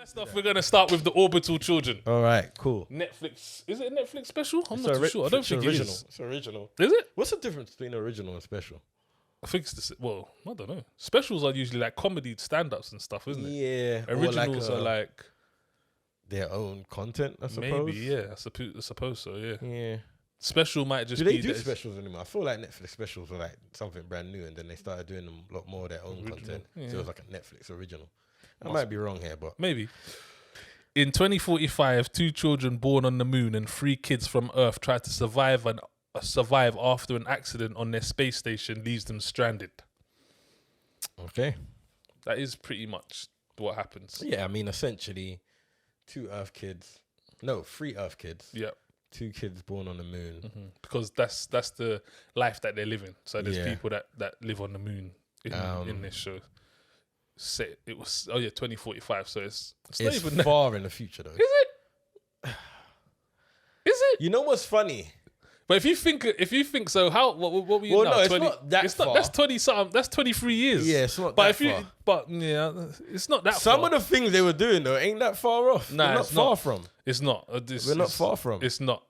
First off, we're going to start with the Orbital Children. All right, cool. Netflix. Is it a Netflix special? I'm not too sure. I don't think original. it is. It's original. Is it? What's the difference between original and special? I think it's the well, I don't know. Specials are usually like comedy stand-ups and stuff, isn't it? Yeah. Originals are like their own content, I suppose. maybe, yeah. I suppose so, yeah. Yeah. Special might just do they be do specials anymore? I feel like Netflix specials were like something brand new, and then they started doing them a lot more of their own content. Yeah. So it was like a Netflix original. I might be wrong here, but maybe. In 2045, 2 children born on the moon and 3 kids from Earth try to survive after an accident on their space station leaves them stranded. Okay. That is pretty much what happens. Yeah, I mean, essentially, 3 Earth kids. Yeah. 2 kids born on the moon. Mm-hmm. Because that's the life that they're living. So there's people that live on the moon in this show. It was 2045. So it's not even far in the future though. Is it? Is it? You know what's funny? But if you think so, how what were you? Well, now? no, it's 20, not that far. That's 20 something. That's 23 years. Yeah, it's not but that far. But yeah, it's not that far. Some of the things they were doing though ain't that far off. Nah, We're not it's far not. from. It's not. We're not far from. It's not.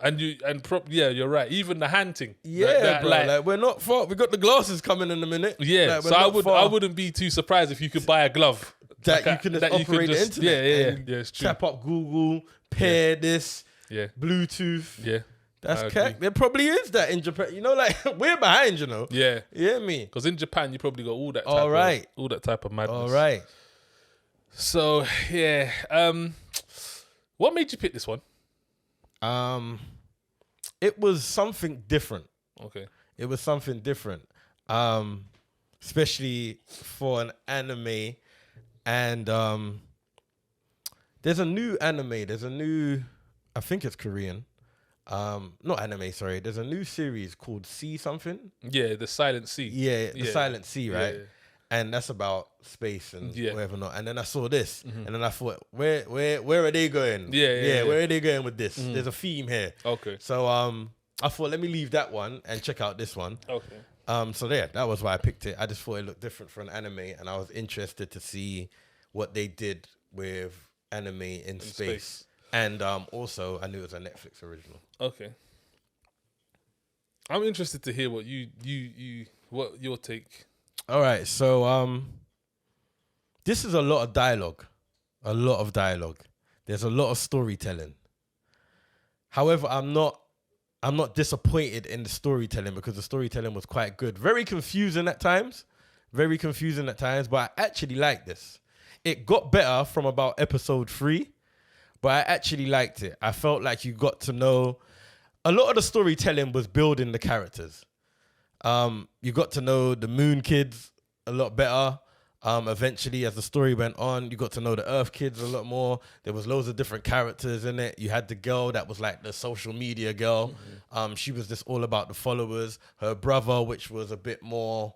And you're right. Even the hunting. Yeah, bro. Like we're not far. We got the glasses coming in a minute. Yeah. Like, so I wouldn't be too surprised if you could buy a glove that you can operate the internet. Yeah. It's true. Tap up Google, pair this. Yeah. Bluetooth. Yeah. That's cat. There probably is that in Japan. You know, like we're behind. You know. Yeah. You hear me? Because in Japan you probably got all that. All that type of madness. All right. So yeah. What made you pick this one? It was something different. Okay. It was something different. Especially for an anime. And there's a new anime. There's a new, I think it's Korean. Not anime, sorry. There's a new series called Sea something. Yeah, the Silent Sea. Yeah, the Silent Sea, right? Yeah. And that's about space and whatever not. And then I saw this, and then I thought, where are they going? Yeah. Where are they going with this? There's a theme here. Okay. So I thought, let me leave that one and check out this one. Okay. So yeah, that was why I picked it. I just thought it looked different for an anime, and I was interested to see what they did with anime in space. And also, I knew it was a Netflix original. Okay. I'm interested to hear what what your take. All right, so this is a lot of dialogue. There's a lot of storytelling. However, I'm not disappointed in the storytelling because the storytelling was quite good. Very confusing at times, but I actually like this. It got better from about episode 3, but I actually liked it. I felt like you got to know a lot of the storytelling was building the characters. You got to know the Moon kids a lot better. Eventually, as the story went on, you got to know the Earth kids a lot more. There was loads of different characters in it. You had the girl that was like the social media girl. She was just all about the followers. Her brother, which was a bit more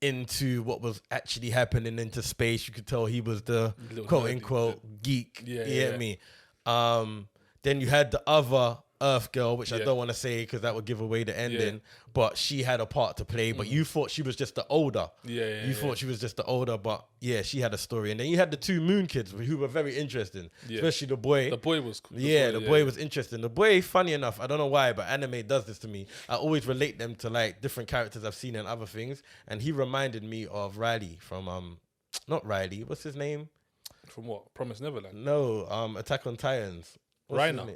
into what was actually happening into space. You could tell he was the quote unquote geek. You get me? Then you had the other Earth girl, which I don't want to say because that would give away the ending, but she had a part to play, but you thought she was just the older. You thought she was just the older, but yeah, she had a story. And then you had the 2 Moon kids who were very interesting, especially the boy. The boy was cool. The boy was interesting. The boy, funny enough, I don't know why, but anime does this to me. I always relate them to like different characters I've seen in other things, and he reminded me of Riley from, not Riley, what's his name? From what? Promised Neverland? No, Attack on Titans. Reiner.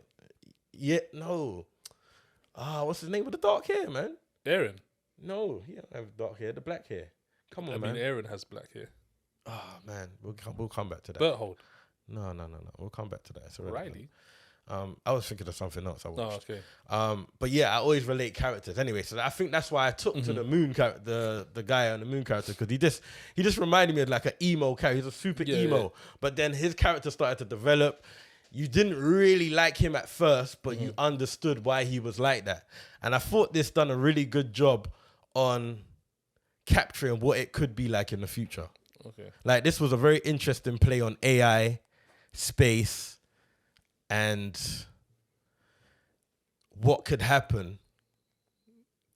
Yeah, no. What's his name with the dark hair, man? Aaron. No, he don't have dark hair. The black hair. Come on, man. I mean, Aaron has black hair. Man, we'll come back to that. Berthold. No. We'll come back to that. It's Riley. I was thinking of something else I watched. Oh, okay. But yeah, I always relate characters. Anyway, so I think that's why I took to the Moon character, the guy on the Moon character, because he just reminded me of like an emo character. He's a super emo. Yeah. But then his character started to develop. You didn't really like him at first, but you understood why he was like that. And I thought this done a really good job on capturing what it could be like in the future. Okay. Like, this was a very interesting play on AI, space, and what could happen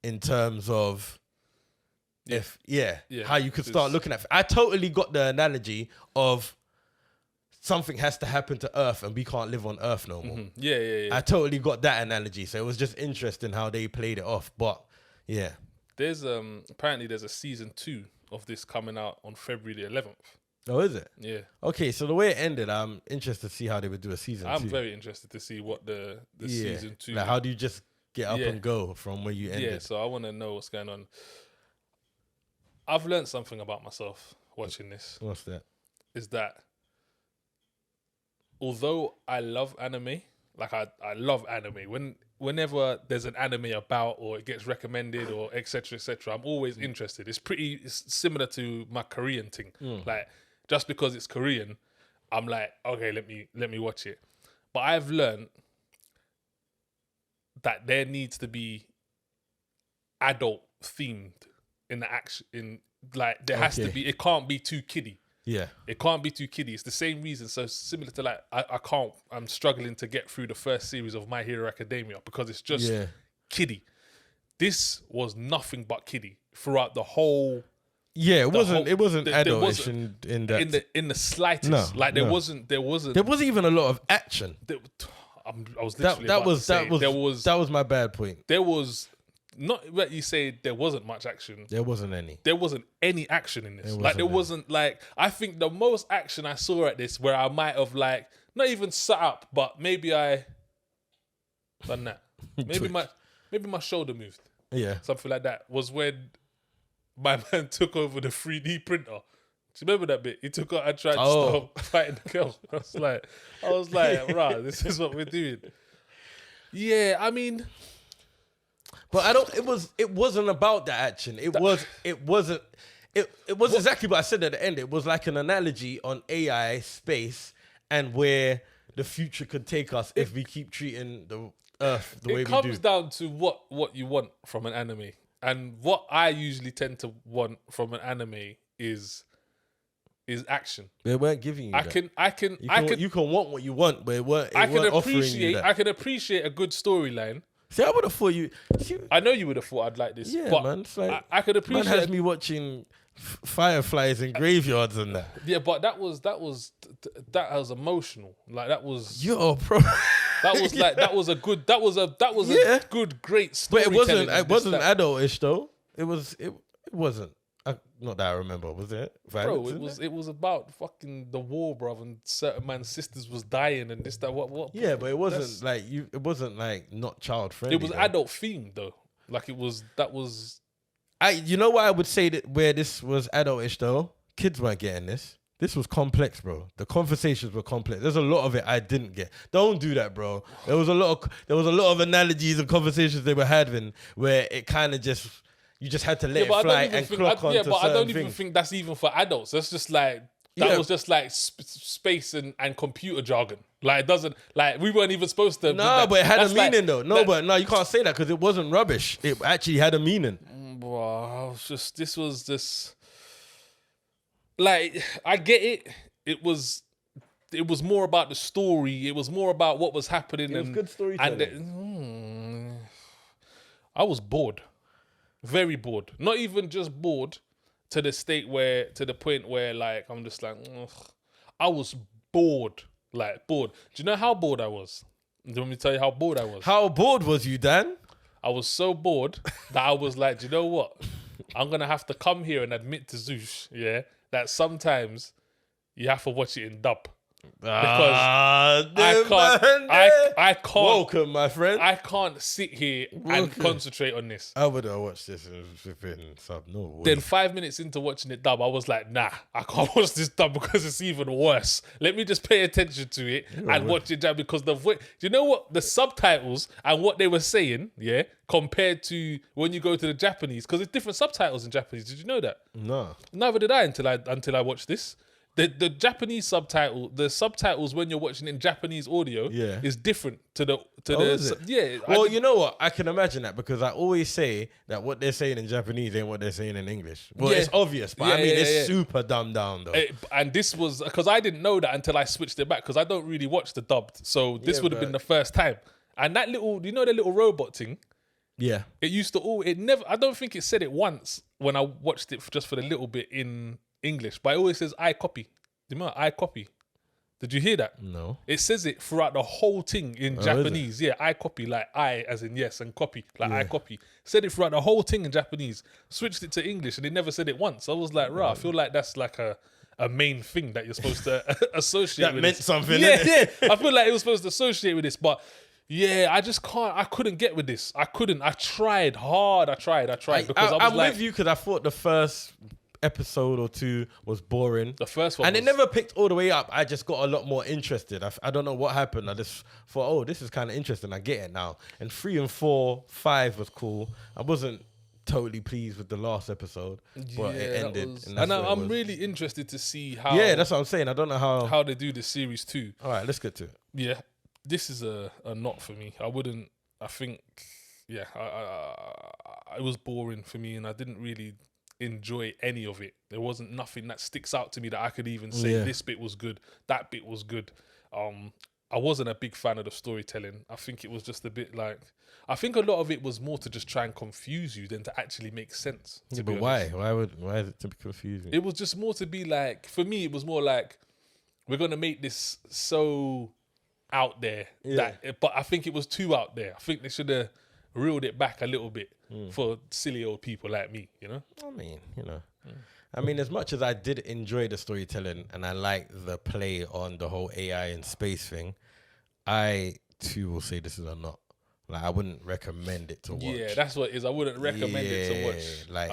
in terms of how you could start looking at. I totally got the analogy of something has to happen to Earth and we can't live on Earth no more. Yeah. I totally got that analogy. So it was just interesting how they played it off. But yeah. There's apparently there's a season 2 of this coming out on February the 11th. Oh, is it? Yeah. Okay, so the way it ended, I'm interested to see how they would do a season 2. I'm very interested to see what the season 2. Like, how do you just get up and go from where you ended? Yeah, so I want to know what's going on. I've learned something about myself watching this. What's that? Is that although I love anime, like I love anime. Whenever there's an anime about or it gets recommended or etc., I'm always interested. It's similar to my Korean thing. Like, just because it's Korean, I'm like, okay, let me watch it. But I've learned that there needs to be adult themed in the action. There has to be. It can't be too kiddie. Yeah, it can't be too kiddie. It's the same reason. So similar to like, I'm struggling to get through the first series of My Hero Academia because it's just kiddie. This was nothing but kiddie throughout the whole. Yeah, it wasn't adultish in the slightest. No, there wasn't even a lot of action. I was literally that was my bad point. There was not what you say. There wasn't much action. There wasn't any. There wasn't any action in this. There wasn't I think the most action I saw at this, where I might have not even sat up, but maybe I done that. Maybe my shoulder moved. Yeah, something like that, was when my man took over the 3D printer. Do you remember that bit? He took out and tried to stop fighting the girl. I was like, rah, this is what we're doing. Yeah, I mean, but it wasn't about the action. It wasn't exactly what I said at the end. It was like an analogy on AI, space, and where the future could take us if we keep treating the Earth the way we do. It comes down to what you want from an anime. And what I usually tend to want from an anime is action. They weren't giving you that. You can want what you want, but it weren't offering you that. I can appreciate a good storyline. See, I would have thought you. I know you would have thought I'd like this. Yeah, but man. It's like, I could appreciate. Man has me watching fireflies in graveyards and that. Yeah, but that was emotional. Like, that was. Yo, bro. That was a good, great story. But it wasn't adultish though. It wasn't. Not that I remember. Was it? Bro, it was about fucking the war, bro, and certain man's sisters was dying and this, that, what. Yeah, but it wasn't it wasn't not child friendly. It was adult themed though. You know what I would say that where this was adultish though? Kids weren't getting this. This was complex, bro. The conversations were complex. There's a lot of it I didn't get. Don't do that, bro. There was a lot of analogies and conversations they were having where it kind of you just had to let it fly and clock onto certain things. Yeah, but I don't even think that's even for adults. That's just was just space and computer jargon. It doesn't, we weren't even supposed to. No, but it had a meaning though. No, you can't say that because it wasn't rubbish. It actually had a meaning. Bro, this was just. I get it. It was more about the story. It was more about what was happening. It was good storytelling. I was bored. Very bored. Not even just bored to the point where I'm just ugh. I was bored. Bored. Do you know how bored I was? Do you want me to tell you how bored I was? How bored was you, Dan? I was so bored that I was like, do you know what? I'm going to have to come here and admit to Zoosh, that sometimes you have to watch it in dub. Because I can't. Welcome, my friend. I can't sit here and concentrate on this. I would have watched this in sub. No way. Then 5 minutes into watching it dub, I was like, nah, I can't watch this dub because it's even worse. Let me just pay attention to it and watch it dub because the voice. Do you know what? The subtitles and what they were saying, compared to when you go to the Japanese, because there's different subtitles in Japanese. Did you know that? No. Neither did I until I watched this. The Japanese subtitle, the subtitles when you're watching it in Japanese audio is different to the yeah. Well, you know what? I can imagine that because I always say that what they're saying in Japanese ain't what they're saying in English. Well, it's obvious, but it's super dumbed down though. And this was because I didn't know that until I switched it back because I don't really watch the dubbed, so this would have been the first time. And that little, the little robot thing. Yeah, it used to it never. I don't think it said it once when I watched it just for the little bit in English, but it always says I copy. Do you remember I copy? Did you hear that? No. It says it throughout the whole thing in Japanese. Yeah, I copy, like I as in yes, and copy, like I copy. Said it throughout the whole thing in Japanese. Switched it to English and it never said it once. I was like, I feel like that's like a main thing that you're supposed to associate That with meant this. something. Yeah, innit? yeah. I feel like it was supposed to associate with this, but yeah, I just can't. I couldn't get with this. I couldn't. I tried hard. I tried because I was I'm like, with you because I thought the first episode or two was boring. the first one, And it never picked all the way up. I just got a lot more interested. I don't know what happened. I just thought, oh, this is kind of interesting. I get it now. And 3 and 4, 5 was cool. I wasn't totally pleased with the last episode, but it ended. And I'm really interested to see how. Yeah, that's what I'm saying. I don't know how they do the series too. All right, let's get to it. Yeah, this is a not for me. I wouldn't. I think, yeah, it was boring for me, and I didn't really enjoy any of it. There wasn't nothing that sticks out to me that I could even say this bit was good, that bit was good. I wasn't a big fan of the storytelling. I think it was just a bit like, I think a lot of it was more to just try and confuse you than to actually make sense. Yeah, but why? Why is it to be confusing? It was just more to be like, for me, it was more like, we're gonna make this so out there but I think it was too out there. I think they should have reeled it back a little bit for silly old people like me, you know? I mean, I mean, as much as I did enjoy the storytelling and I like the play on the whole AI and space thing, I too will say this is a not. Like, I wouldn't recommend it to watch. Yeah, that's what it is. I wouldn't recommend it to watch. Like,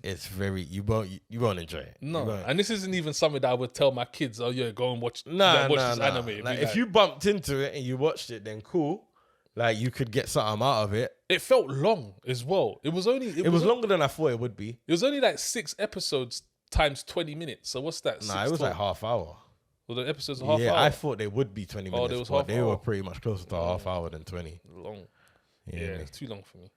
it's very, you won't enjoy it. No, and this isn't even something that I would tell my kids, oh yeah, go and watch, this anime. Like, if you bumped into it and you watched it, then cool. Like, you could get something out of it. It felt long as well. It was longer than I thought it would be. It was only like 6 episodes times 20 minutes. So what's that? Nah, it was like half hour. Well, the episodes are half hour? Yeah, I thought they would be 20 minutes. They was but half they hour. were pretty much closer to half hour than 20. Long. Yeah, it's too long for me.